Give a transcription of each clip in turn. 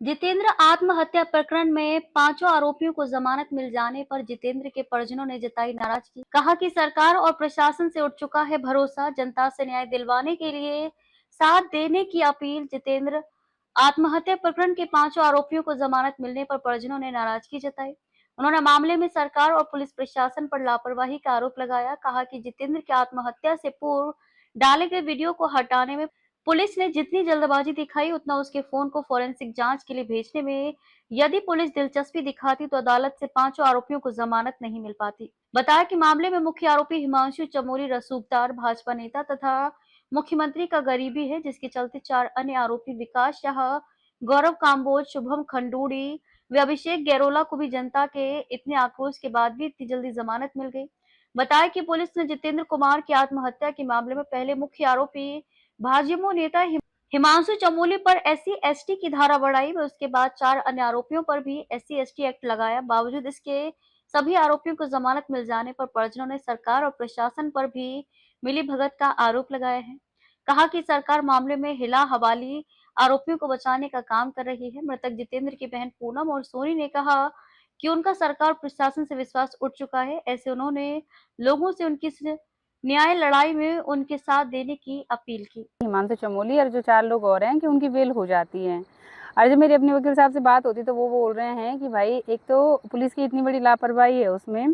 जितेंद्र आत्महत्या प्रकरण में पांचों आरोपियों को जमानत मिल जाने पर जितेंद्र के परिजनों ने जताई नाराजगी। कहा कि सरकार और प्रशासन से उठ चुका है भरोसा, जनता से न्याय दिलवाने के लिए साथ देने की अपील। जितेंद्र आत्महत्या प्रकरण के पांचों आरोपियों को जमानत मिलने पर परिजनों ने नाराजगी जताई। उन्होंने मामले में सरकार और पुलिस प्रशासन पर लापरवाही का आरोप लगाया। कहा कि जितेंद्र की आत्महत्या से पूर्व डाले गए वीडियो को हटाने में पुलिस ने जितनी जल्दबाजी दिखाई उतना उसके फोन को फोरेंसिक जांच के लिए भेजने में यदि पुलिस दिलचस्पी दिखाती तो अदालत से पांचों आरोपियों को जमानत नहीं मिल पाती। बताया कि मामले में मुख्य आरोपी हिमांशु चमोली रसूखदार भाजपा नेता तथा मुख्यमंत्री का गरीबी है, जिसके चलते चार अन्य आरोपी विकास शाह, गौरव काम्बोज, शुभम खंडूड़ी व अभिषेक गैरोला को भी जनता के इतने आक्रोश के बाद भी इतनी जल्दी जमानत मिल गई। बताया कि पुलिस ने जितेंद्र कुमार की आत्महत्या के मामले में पहले मुख्य आरोपी भाजपा नेता हिमांशु चमोली पर SC/ST की धारा बढ़ाई व उसके बाद चार अन्य आरोपियों पर भी SC/ST एक्ट लगाया। बावजूद इसके सभी आरोपियों को जमानत मिल जाने पर परिजनों ने सरकार और प्रशासन पर भी मिलीभगत का आरोप लगाया है। कहा कि सरकार मामले में हिला हवाली आरोपियों को बचाने का काम कर रही है। मृतक जितेंद्र की बहन पूनम और सोनी ने कहा कि उनका सरकार प्रशासन से विश्वास उठ चुका है। ऐसे उन्होंने लोगों से उनकी न्याय लड़ाई में उनके साथ देने की अपील की। हिमांशु चमोली और जो चार लोग और हैं कि उनकी बेल हो जाती है। और जब मेरी अपने वकील साहब से बात होती तो वो बोल रहे हैं कि भाई एक तो पुलिस की इतनी बड़ी लापरवाही है, उसमें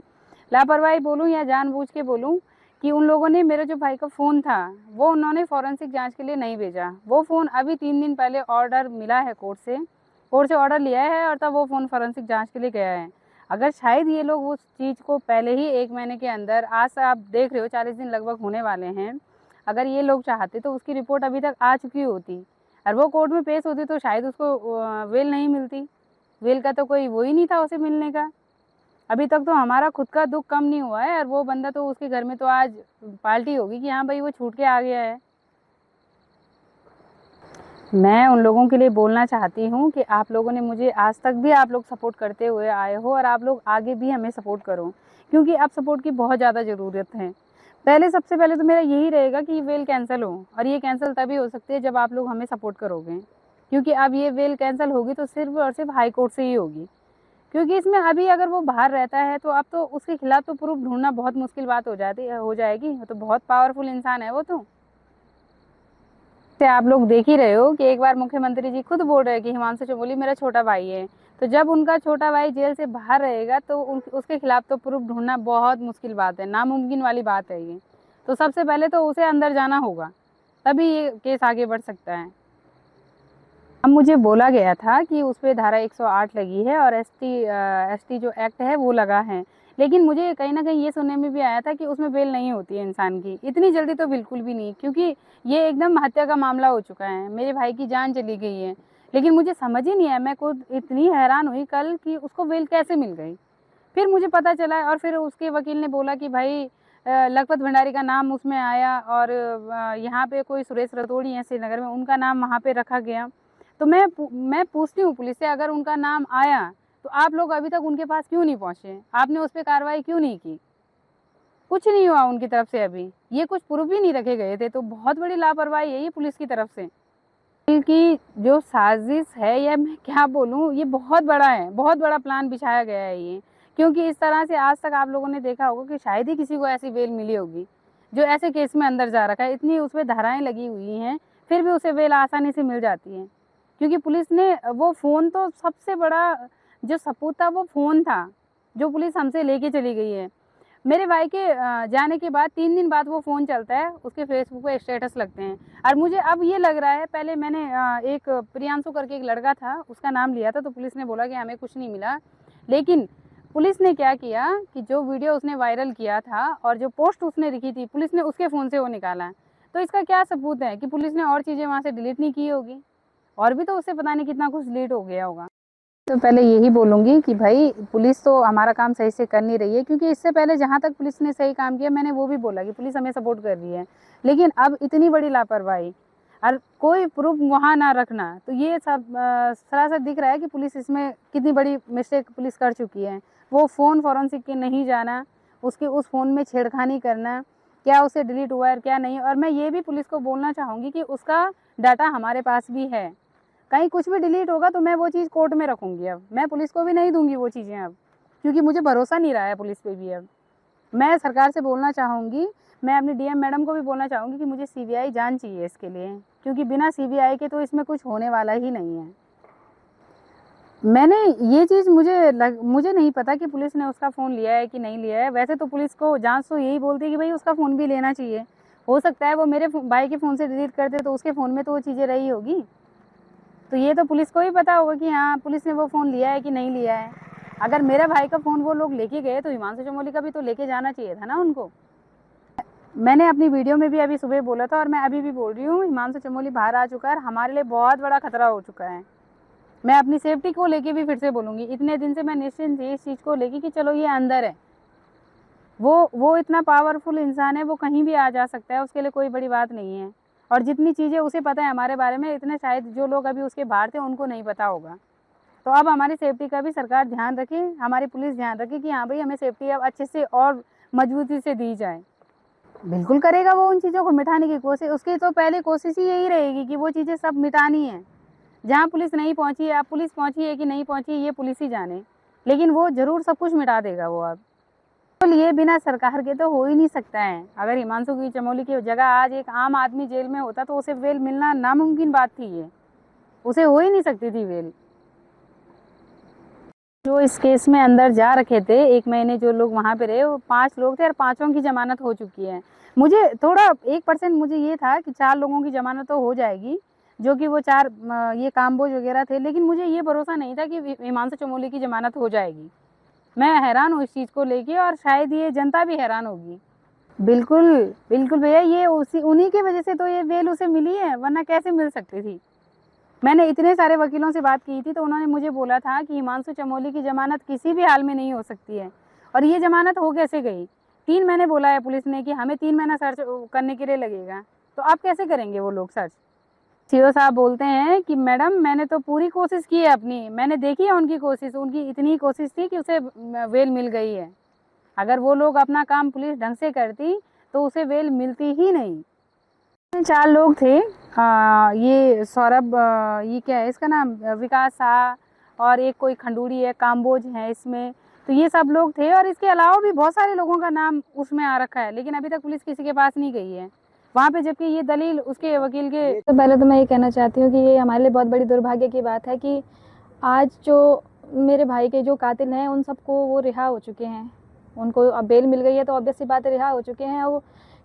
लापरवाही बोलूं या जानबूझ के बोलूं कि उन लोगों ने मेरे जो भाई का फ़ोन था वो उन्होंने फॉरेंसिक जांच के लिए नहीं भेजा। वो फ़ोन अभी 3 दिन पहले ऑर्डर मिला है कोर्ट से ऑर्डर लिया है और तब वो फ़ोन फॉरेंसिक जांच के लिए गया है। अगर शायद ये लोग उस चीज़ को पहले ही 1 महीने के अंदर, आज आप देख रहे हो 40 दिन लगभग होने वाले हैं, अगर ये लोग चाहते तो उसकी रिपोर्ट अभी तक आ चुकी होती और वो कोर्ट में पेश होती तो शायद उसको बेल नहीं मिलती। बेल का तो कोई वो ही नहीं था उसे मिलने का। अभी तक तो हमारा खुद का दुख कम नहीं हुआ है और वो बंदा तो उसके घर में तो आज पार्टी होगी कि हाँ भाई वो छूट के आ गया है। मैं उन लोगों के लिए बोलना चाहती हूँ कि आप लोगों ने मुझे आज तक भी आप लोग सपोर्ट करते हुए आए हो और आप लोग आगे भी हमें सपोर्ट करो, क्योंकि अब सपोर्ट की बहुत ज़्यादा ज़रूरत है। सबसे पहले तो मेरा यही रहेगा कि ये बेल कैंसिल हो, और ये कैंसिल तभी हो सकती है जब आप लोग हमें सपोर्ट करोगे, क्योंकि अब ये बेल कैंसिल होगी तो सिर्फ और सिर्फ हाई कोर्ट से ही होगी। क्योंकि इसमें अभी अगर वो बाहर रहता है तो अब तो उसके खिलाफ तो प्रूफ ढूंढना बहुत मुश्किल बात हो जाएगी। तो बहुत पावरफुल इंसान है वो तो। से आप लोग देख ही रहे हो कि एक बार मुख्यमंत्री जी खुद बोल रहे हैं कि हिमांशु चमोली मेरा छोटा भाई है। तो जब उनका छोटा भाई जेल से बाहर रहेगा तो उसके खिलाफ तो प्रूफ ढूंढना बहुत मुश्किल बात है, नामुमकिन वाली बात है ये। तो सबसे पहले तो उसे अंदर जाना होगा, तभी ये केस आगे बढ़ सकता है। अब मुझे बोला गया था कि उस पर धारा 108 लगी है और एसटी जो एक्ट है वो लगा है, लेकिन मुझे कहीं ना कहीं ये सुनने में भी आया था कि उसमें बेल नहीं होती है इंसान की इतनी जल्दी, तो बिल्कुल भी नहीं, क्योंकि ये एकदम हत्या का मामला हो चुका है, मेरे भाई की जान चली गई है। लेकिन मुझे समझ ही नहीं आया, मैं खुद इतनी हैरान हुई कल कि उसको बेल कैसे मिल गई। फिर मुझे पता चला और फिर उसके वकील ने बोला कि भाई लखपत भंडारी का नाम उसमें आया और यहाँ पे कोई सुरेश रतोड़ी है श्रीनगर में, उनका नाम वहाँ पे रखा गया। तो मैं पूछती हूँ पुलिस से, अगर उनका नाम आया तो आप लोग अभी तक उनके पास क्यों नहीं पहुँचे, आपने उस पर कार्रवाई क्यों नहीं की? कुछ नहीं हुआ उनकी तरफ से, अभी ये कुछ प्रूफ ही नहीं रखे गए थे। तो बहुत बड़ी लापरवाही है ये पुलिस की तरफ से की जो साजिश है, या मैं क्या बोलूँ, ये बहुत बड़ा है, बहुत बड़ा प्लान बिछाया गया है ये। क्योंकि इस तरह से आज तक आप लोगों ने देखा होगा कि शायद ही किसी को ऐसी बेल मिली होगी जो ऐसे केस में अंदर जा रखा है। इतनी उसमें धाराएं लगी हुई हैं फिर भी उसे बेल आसानी से मिल जाती है, क्योंकि पुलिस ने वो फ़ोन, तो सबसे बड़ा जो सबूत था वो फ़ोन था जो पुलिस हमसे लेके चली गई है। मेरे भाई के जाने के बाद 3 दिन बाद वो फ़ोन चलता है, उसके फेसबुक पे स्टेटस लगते हैं। और मुझे अब ये लग रहा है, पहले मैंने एक प्रियांशु करके एक लड़का था उसका नाम लिया था तो पुलिस ने बोला कि हमें कुछ नहीं मिला, लेकिन पुलिस ने क्या किया कि जो वीडियो उसने वायरल किया था और जो पोस्ट उसने लिखी थी पुलिस ने उसके फ़ोन से वो निकाला। तो इसका क्या सबूत है कि पुलिस ने और चीज़ें वहाँ से डिलीट नहीं की होगी, और भी तो उससे पता नहीं कितना कुछ डिलीट हो गया होगा। तो पहले यही बोलूँगी कि भाई पुलिस तो हमारा काम सही से कर नहीं रही है, क्योंकि इससे पहले जहाँ तक पुलिस ने सही काम किया मैंने वो भी बोला कि पुलिस हमें सपोर्ट कर रही है, लेकिन अब इतनी बड़ी लापरवाही और कोई प्रूफ वहाँ ना रखना, तो ये सब सरासर दिख रहा है कि पुलिस इसमें कितनी बड़ी मिस्टेक पुलिस कर चुकी है। वो फ़ोन फॉरेंसिक के नहीं जाना, उसके उस फ़ोन में छेड़खानी करना, क्या उसे डिलीट हुआ है क्या नहीं। और मैं ये भी पुलिस को बोलना चाहूँगी कि उसका डाटा हमारे पास भी है, कहीं कुछ भी डिलीट होगा तो मैं वो चीज़ कोर्ट में रखूँगी अब। मैं पुलिस को भी नहीं दूँगी वो चीज़ें अब, क्योंकि मुझे भरोसा नहीं रहा है पुलिस पे भी अब। मैं सरकार से बोलना चाहूँगी, मैं अपनी डीएम मैडम को भी बोलना चाहूँगी कि मुझे सीबीआई जाँच चाहिए इसके लिए, क्योंकि बिना सीबीआई के तो इसमें कुछ होने वाला ही नहीं है। मैंने ये चीज़ मुझे नहीं पता कि पुलिस ने उसका फ़ोन लिया है कि नहीं लिया है। वैसे तो पुलिस को जाँच तो यही बोलती है कि भई उसका फ़ोन भी लेना चाहिए। हो सकता है वो मेरे भाई के फ़ोन से डिलीट कर दे तो उसके फ़ोन में तो वो चीज़ें रही होगी। तो ये तो पुलिस को ही पता होगा कि हाँ, पुलिस ने वो फ़ोन लिया है कि नहीं लिया है। अगर मेरा भाई का फ़ोन वो लोग लेके गए तो हिमांशु चमोली का भी तो लेके जाना चाहिए था ना उनको। मैंने अपनी वीडियो में भी अभी सुबह बोला था और मैं अभी भी बोल रही हूँ, हिमांशु चमोली बाहर आ चुका है और हमारे लिए बहुत बड़ा खतरा हो चुका है। मैं अपनी सेफ्टी को लेके भी फिर से बोलूँगी, इतने दिन से मैं निश्चिंत थी इस चीज़ को लेके कि चलो ये अंदर है। वो इतना पावरफुल इंसान है, वो कहीं भी आ जा सकता है, उसके लिए कोई बड़ी बात नहीं है। और जितनी चीज़ें उसे पता है हमारे बारे में, इतने शायद जो लोग अभी उसके बाहर थे उनको नहीं पता होगा। तो अब हमारी सेफ्टी का भी सरकार ध्यान रखे, हमारी पुलिस ध्यान रखे कि हाँ भाई हमें सेफ्टी अब अच्छे से और मजबूती से दी जाए। बिल्कुल करेगा वो उन चीज़ों को मिटाने की कोशिश, उसकी तो पहली कोशिश ही यही रहेगी कि वो चीज़ें सब मिटानी है। जहाँ पुलिस नहीं पहुँची है, अब पुलिस पहुँची है कि नहीं पहुँची ये पुलिस ही जाने, लेकिन वो ज़रूर सब कुछ मिटा देगा वो अब। तो ये बिना सरकार के तो हो ही नहीं सकता है। अगर हिमांशु की चमोली की जगह आज एक आम आदमी जेल में होता तो उसे बेल मिलना नामुमकिन बात थी ये, उसे हो ही नहीं सकती थी बेल। जो इस केस में अंदर जा रखे थे 1 महीने जो लोग वहाँ पे रहे वो 5 लोग थे और 5ओं की ज़मानत हो चुकी है। मुझे थोड़ा 1% मुझे ये था कि 4 लोगों की ज़मानत तो हो जाएगी, जो कि वो 4 ये कामबोझ वग़ैरह थे, लेकिन मुझे ये भरोसा नहीं था कि हिमांशु चमोली की ज़मानत हो जाएगी। मैं हैरान हूँ इस चीज़ को लेके और शायद ये जनता भी हैरान होगी। बिल्कुल, बिल्कुल भैया ये उन्हीं की वज़ह से तो ये बेल उसे मिली है, वरना कैसे मिल सकती थी? मैंने इतने सारे वकीलों से बात की थी तो उन्होंने मुझे बोला था कि हिमांशु चमोली की ज़मानत किसी भी हाल में नहीं हो सकती है और ये ज़मानत हो कैसे गई? 3 महीने बोला है पुलिस ने कि हमें 3 महीना सर्च करने के लिए लगेगा, तो अब कैसे करेंगे वो लोग सर्च? सीओ साहब बोलते हैं कि मैडम मैंने तो पूरी कोशिश की है अपनी, मैंने देखी है उनकी कोशिश, उनकी इतनी कोशिश थी कि उसे बेल मिल गई है। अगर वो लोग अपना काम पुलिस ढंग से करती तो उसे बेल मिलती ही नहीं। 4 लोग थे, ये सौरभ, ये क्या है इसका नाम, विकास शाह और एक कोई खंडूड़ी है, काम्बोज है इसमें, तो ये सब लोग थे और इसके अलावा भी बहुत सारे लोगों का नाम उसमें आ रखा है, लेकिन अभी तक पुलिस किसी के पास नहीं गई है वहाँ पे, जबकि ये दलील उसके वकील के। तो पहले तो मैं ये कहना चाहती हूँ कि ये हमारे लिए बहुत बड़ी दुर्भाग्य की बात है कि आज जो मेरे भाई के जो कातिल हैं उन सबको वो रिहा हो चुके हैं, उनको अब बेल मिल गई है तो ऑब्वियस सी बात है रिहा हो चुके हैं वो।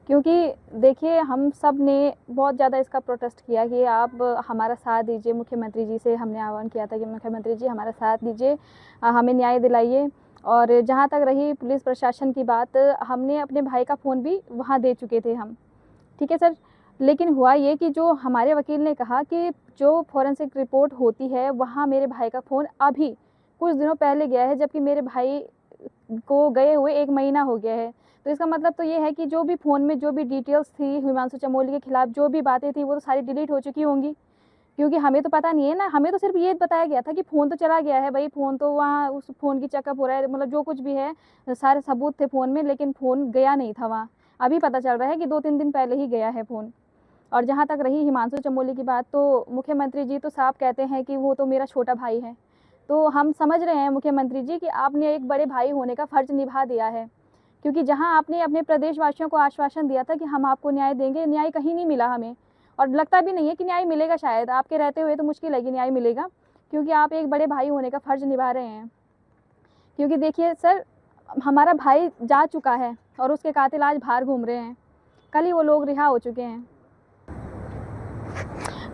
क्योंकि देखिए हम सब ने बहुत ज़्यादा इसका प्रोटेस्ट किया कि आप हमारा साथ दीजिए, मुख्यमंत्री जी से हमने आह्वान किया था कि मुख्यमंत्री जी हमारा साथ दीजिए, हमें न्याय दिलाइए। और जहाँ तक रही पुलिस प्रशासन की बात, हमने अपने भाई का फ़ोन भी वहाँ दे चुके थे हम, ठीक है सर। लेकिन हुआ ये कि जो हमारे वकील ने कहा कि जो फॉरेंसिक रिपोर्ट होती है वहाँ मेरे भाई का फ़ोन अभी कुछ दिनों पहले गया है, जबकि मेरे भाई को गए हुए 1 महीना हो गया है। तो इसका मतलब तो ये है कि जो भी फ़ोन में जो भी डिटेल्स थी हिमांशु चमोली के खिलाफ, जो भी बातें थी वो तो सारी डिलीट हो चुकी होंगी, क्योंकि हमें तो पता नहीं है ना। हमें तो सिर्फ ये बताया गया था कि फ़ोन तो चला गया है भाई, फ़ोन तो वहाँ उस फ़ोन की चेकअप हो रहा है, मतलब जो कुछ भी है सारे सबूत थे फ़ोन में, लेकिन फ़ोन गया नहीं था वहाँ। अभी पता चल रहा है कि 2-3 दिन पहले ही गया है फ़ोन। और जहाँ तक रही हिमांशु चमोली की बात, तो मुख्यमंत्री जी तो साफ कहते हैं कि वो तो मेरा छोटा भाई है। तो हम समझ रहे हैं मुख्यमंत्री जी कि आपने एक बड़े भाई होने का फ़र्ज़ निभा दिया है, क्योंकि जहाँ आपने अपने प्रदेशवासियों को आश्वासन दिया था कि हम आपको न्याय देंगे, न्याय कहीं नहीं मिला हमें, और लगता भी नहीं है कि न्याय मिलेगा। शायद आपके रहते हुए तो मुश्किल है कि न्याय मिलेगा, क्योंकि आप एक बड़े भाई होने का फ़र्ज़ निभा रहे हैं। क्योंकि देखिए सर, हमारा भाई जा चुका है और उसके कातिल आज बाहर घूम रहे हैं, कल ही वो लोग रिहा हो चुके हैं।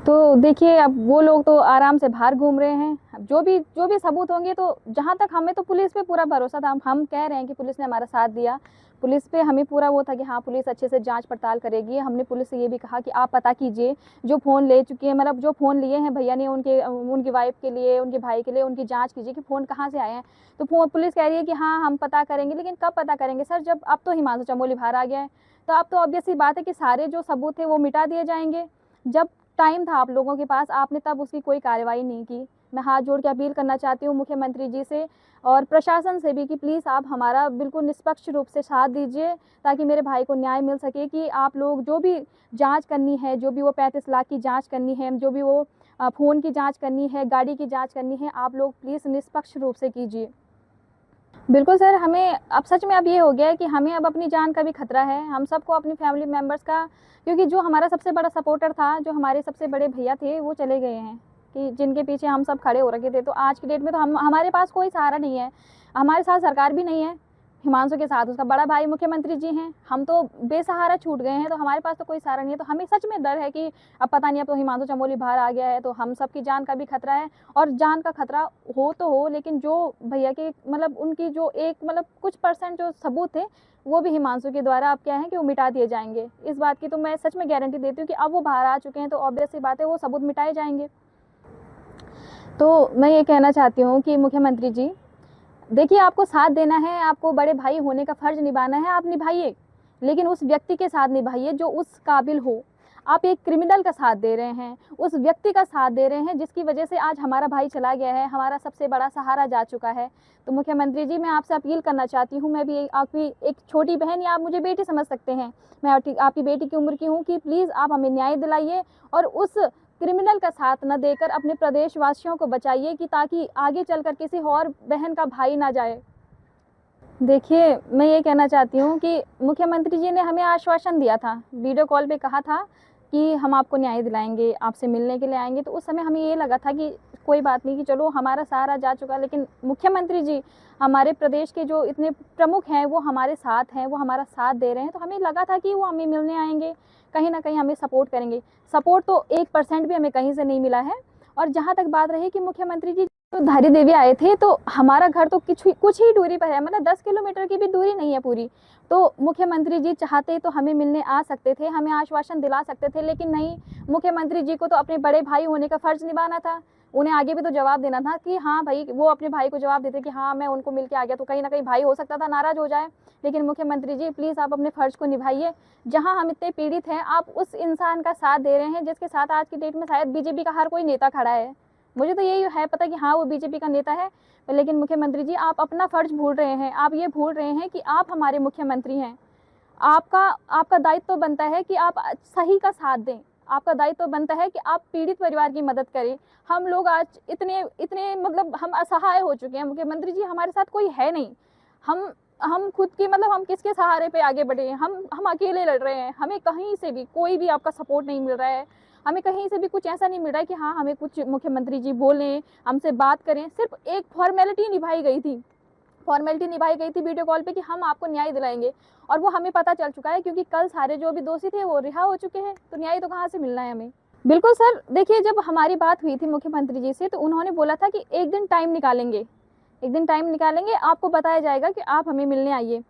तो देखिए अब वो लोग तो आराम से बाहर घूम रहे हैं। अब जो भी सबूत होंगे, तो जहाँ तक हमें तो पुलिस पे पूरा भरोसा था, हम कह रहे हैं कि पुलिस ने हमारा साथ दिया, पुलिस पे हमें पूरा वो था कि हाँ पुलिस अच्छे से जांच पड़ताल करेगी। हमने पुलिस से ये भी कहा कि आप पता कीजिए जो फ़ोन ले चुकी है, मतलब जो फ़ोन लिए हैं भैया ने उनकी वाइफ के लिए, उनके भाई के लिए, उनकी जाँच कीजिए कि फ़ोन कहाँ से आए हैं। तो पुलिस कह रही है कि हाँ हम पता करेंगे, लेकिन कब पता करेंगे सर, जब अब तो हिमांशु चमोली बाहर आ गया है, तो अब तो ऑब्वियस सी बात है कि सारे जो सबूत थे वो मिटा दिए जाएंगे। जब टाइम था आप लोगों के पास, आपने तब उसकी कोई कार्रवाई नहीं की। मैं हाथ जोड़ के अपील करना चाहती हूँ मुख्यमंत्री जी से और प्रशासन से भी कि प्लीज़ आप हमारा बिल्कुल निष्पक्ष रूप से साथ दीजिए, ताकि मेरे भाई को न्याय मिल सके। कि आप लोग जो भी जांच करनी है, जो भी वो 35 लाख की जांच करनी है, जो भी वो फ़ोन की जांच करनी है, गाड़ी की जांच करनी है, आप लोग प्लीज़ निष्पक्ष रूप से कीजिए। बिल्कुल सर, हमें अब सच में अब ये हो गया है कि हमें अब अपनी जान का भी खतरा है। हम सबको अपनी फैमिली मेंबर्स का, क्योंकि जो हमारा सबसे बड़ा सपोर्टर था, जो हमारे सबसे बड़े भैया थे, वो चले गए हैं, कि जिनके पीछे हम सब खड़े हो रखे थे। तो आज की डेट में तो हमारे पास कोई सहारा नहीं है। हमारे साथ सरकार भी नहीं है। हिमांशु के साथ उसका बड़ा भाई मुख्यमंत्री जी हैं। हम तो बेसहारा छूट गए हैं, तो हमारे पास तो कोई सहारा नहीं है। तो हमें सच में डर है कि अब पता नहीं, अब तो हिमांशु चमोली बाहर आ गया है, तो हम सबकी जान का भी खतरा है। और जान का खतरा हो तो हो, लेकिन जो भैया के मतलब उनकी जो एक मतलब कुछ % जो सबूत थे, वो भी हिमांशु के द्वारा अब क्या है कि वो मिटा दिए जाएंगे। इस बात की तो मैं सच में गारंटी देती हूँ कि अब वो बाहर आ चुके हैं, तो ऑब्वियस सी बात है, वो सबूत मिटाए जाएंगे। तो मैं ये कहना चाहती हूँ कि मुख्यमंत्री जी, देखिए, आपको साथ देना है, आपको बड़े भाई होने का फ़र्ज़ निभाना है, आप निभाइए, लेकिन उस व्यक्ति के साथ निभाइए जो उस काबिल हो। आप एक क्रिमिनल का साथ दे रहे हैं, उस व्यक्ति का साथ दे रहे हैं जिसकी वजह से आज हमारा भाई चला गया है, हमारा सबसे बड़ा सहारा जा चुका है। तो मुख्यमंत्री जी, मैं आपसे अपील करना चाहती हूँ, मैं भी आपकी एक छोटी बहन, या आप मुझे बेटी समझ सकते हैं, मैं आपकी बेटी की उम्र की हूँ, कि प्लीज़ आप हमें न्याय दिलाइए और उस क्रिमिनल का साथ न देकर अपने प्रदेशवासियों को बचाइए, कि ताकि आगे चलकर किसी और बहन का भाई ना जाए। देखिए, मैं ये कहना चाहती हूँ कि मुख्यमंत्री जी ने हमें आश्वासन दिया था, वीडियो कॉल पे कहा था कि हम आपको न्याय दिलाएँगे, आपसे मिलने के लिए आएँगे। तो उस समय हमें ये लगा था कि कोई बात नहीं, कि चलो हमारा सहारा जा चुका, लेकिन मुख्यमंत्री जी हमारे प्रदेश के जो इतने प्रमुख हैं, वो हमारे साथ हैं, वो हमारा साथ दे रहे हैं। तो हमें लगा था कि वो हमें मिलने आएँगे, कहीं न कहीं हमें सपोर्ट करेंगे। सपोर्ट तो 1% भी हमें कहीं से नहीं मिला है। और जहाँ तक बात रही कि मुख्यमंत्री जी तो धारी देवी आए थे, तो हमारा घर तो कुछ ही दूरी पर है, मतलब 10 किलोमीटर की भी दूरी नहीं है पूरी। तो मुख्यमंत्री जी चाहते तो हमें मिलने आ सकते थे, हमें आश्वासन दिला सकते थे, लेकिन नहीं, मुख्यमंत्री जी को तो अपने बड़े भाई होने का फ़र्ज़ निभाना था। उन्हें आगे भी तो जवाब देना था कि हाँ भाई, वो अपने भाई को जवाब देते कि हाँ, मैं उनको मिल के आ गया, तो कहीं न कहीं भाई हो सकता था नाराज़ हो जाए। लेकिन मुख्यमंत्री जी, प्लीज़ आप अपने फ़र्ज़ को निभाइए। जहाँ हम इतने पीड़ित हैं, आप उस इंसान का साथ दे रहे हैं जिसके साथ आज की डेट में शायद बीजेपी का हर कोई नेता खड़ा है। मुझे तो यही है पता कि हाँ, वो बीजेपी का नेता है, लेकिन मुख्यमंत्री जी, आप अपना फ़र्ज़ भूल रहे हैं। आप ये भूल रहे हैं कि आप हमारे मुख्यमंत्री हैं। आपका दायित्व तो बनता है कि आप सही का साथ दें। आपका दायित्व तो बनता है कि आप पीड़ित परिवार की मदद करें। हम लोग आज इतने मतलब हम असहाय हो चुके हैं। मुख्यमंत्री जी, हमारे साथ कोई है नहीं। हम खुद की मतलब हम किसके सहारे पे आगे बढ़े हैं? हम अकेले लड़ रहे हैं। हमें कहीं से भी कोई भी आपका सपोर्ट नहीं मिल रहा है। हमें कहीं से भी कुछ ऐसा नहीं मिल रहा है कि हाँ, हमें कुछ मुख्यमंत्री जी बोलें, हमसे बात करें। सिर्फ़ एक फ़ॉर्मेलिटी निभाई गई थी। वीडियो कॉल पे कि हम आपको न्याय दिलाएँगे, और वो हमें पता चल चुका है, क्योंकि कल सारे जो भी दोषी थे वो रिहा हो चुके हैं, तो न्याय तो कहाँ से मिलना है हमें। बिल्कुल सर, देखिए, जब हमारी बात हुई थी मुख्यमंत्री जी से, तो उन्होंने बोला था कि एक दिन टाइम निकालेंगे, आपको बताया जाएगा कि आप हमें मिलने आइए।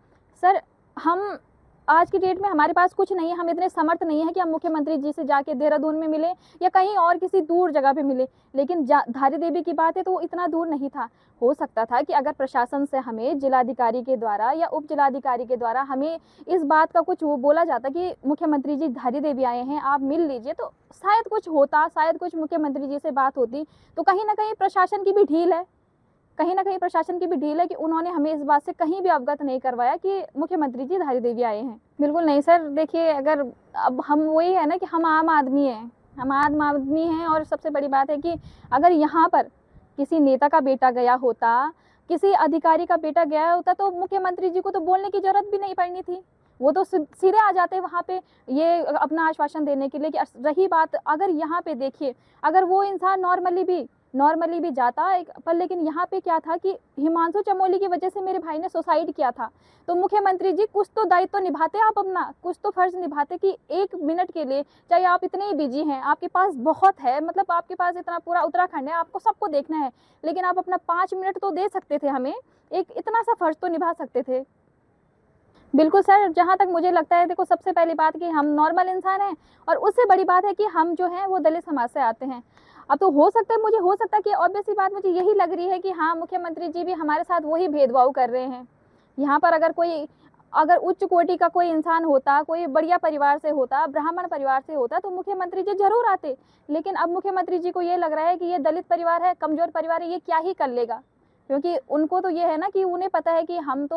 सर, हम आज की डेट में हमारे पास कुछ नहीं है, हम इतने समर्थ नहीं हैं कि हम मुख्यमंत्री जी से जाके देहरादून में मिलें या कहीं और किसी दूर जगह पे मिलें। लेकिन धारी देवी की बात है, तो वो इतना दूर नहीं था। हो सकता था कि अगर प्रशासन से हमें जिलाधिकारी के द्वारा या उप जिलाधिकारी के द्वारा हमें इस बात का कुछ वो बोला जाता कि मुख्यमंत्री जी धारी देवी आए हैं, आप मिल लीजिए, तो शायद कुछ होता, शायद कुछ मुख्यमंत्री जी से बात होती। तो कहीं न कहीं प्रशासन की भी ढील है। कि उन्होंने हमें इस बात से कहीं भी अवगत नहीं करवाया कि मुख्यमंत्री जी धारी देवी आए हैं। बिल्कुल नहीं सर, देखिए, अगर अब हम वही है ना कि हम आम आदमी हैं, और सबसे बड़ी बात है कि अगर यहाँ पर किसी नेता का बेटा गया होता, किसी अधिकारी का बेटा गया होता, तो मुख्यमंत्री जी को तो बोलने की ज़रूरत भी नहीं पड़नी थी। वो तो सीधे आ जाते वहाँ पे ये अपना आश्वासन देने के लिए। कि रही बात, अगर यहाँ पे देखिए, अगर वो इंसान नॉर्मली भी जाता एक पर, लेकिन यहाँ पे क्या था कि हिमांशु चमोली की वजह से मेरे भाई ने सुसाइड किया था। तो मुख्यमंत्री जी, कुछ तो दायित्व तो निभाते आप अपना, कुछ तो फ़र्ज़ निभाते कि 1 मिनट के लिए, चाहे आप इतने ही बिजी हैं, आपके पास बहुत है, मतलब आपके पास इतना पूरा उत्तराखंड है, आपको सबको देखना है, लेकिन आप अपना 5 मिनट तो दे सकते थे हमें, एक इतना सा फ़र्ज़ तो निभा सकते थे। बिल्कुल सर, जहाँ तक मुझे लगता है, देखो, सबसे पहली बात कि हम नॉर्मल इंसान हैं, और उससे बड़ी बात है कि हम जो हैं वो दलित समाज से आते हैं। अब तो हो सकता है कि ऑब्वियस सी बात मुझे यही लग रही है कि हाँ, मुख्यमंत्री जी भी हमारे साथ वही भेदभाव कर रहे हैं। यहाँ पर अगर उच्च कोटि का कोई इंसान होता, कोई बढ़िया परिवार से होता, ब्राह्मण परिवार से होता, तो मुख्यमंत्री जी ज़रूर आते। लेकिन अब मुख्यमंत्री जी को ये लग रहा है कि ये दलित परिवार है, कमज़ोर परिवार है, ये क्या ही कर लेगा। क्योंकि उनको तो ये है ना कि उन्हें पता है कि हम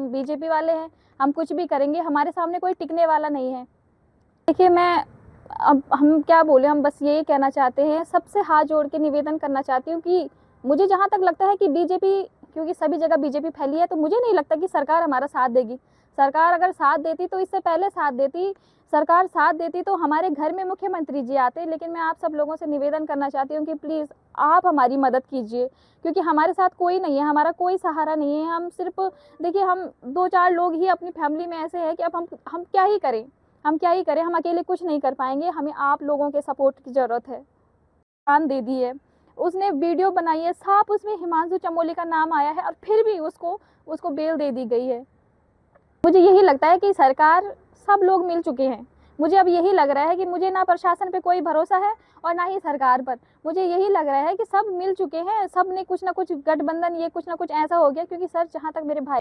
बीजेपी वाले हैं, हम कुछ भी करेंगे, हमारे सामने कोई टिकने वाला नहीं है। देखिए, मैं अब हम क्या बोले, हम बस यही कहना चाहते हैं, सबसे हाथ जोड़ के निवेदन करना चाहती हूँ कि मुझे जहाँ तक लगता है कि बीजेपी, क्योंकि सभी जगह बीजेपी फैली है, तो मुझे नहीं लगता कि सरकार हमारा साथ देगी। सरकार अगर साथ देती तो इससे पहले साथ देती, सरकार साथ देती तो हमारे घर में मुख्यमंत्री जी आते। लेकिन मैं आप सब लोगों से निवेदन करना चाहती हूँ कि प्लीज़ आप हमारी मदद कीजिए, क्योंकि हमारे साथ कोई नहीं है, हमारा कोई सहारा नहीं है। हम सिर्फ, देखिए, हम 2-4 लोग ही अपनी फैमिली में ऐसे हैं कि अब हम क्या ही करें, हम अकेले कुछ नहीं कर पाएंगे। हमें आप लोगों के सपोर्ट की ज़रूरत है। जान दे दी है, उसने वीडियो बनाई है, साफ उसमें हिमांशु चमोली का नाम आया है और फिर भी उसको बेल दे दी गई है। मुझे यही लगता है कि सरकार, सब लोग मिल चुके हैं। मुझे अब यही लग रहा है कि मुझे ना प्रशासन पे कोई भरोसा है और ना ही सरकार पर। मुझे यही लग रहा है कि सब मिल चुके हैं, सब ने कुछ ना कुछ गठबंधन, ये कुछ ना कुछ ऐसा हो गया, क्योंकि सर, जहाँ तक मेरे भाई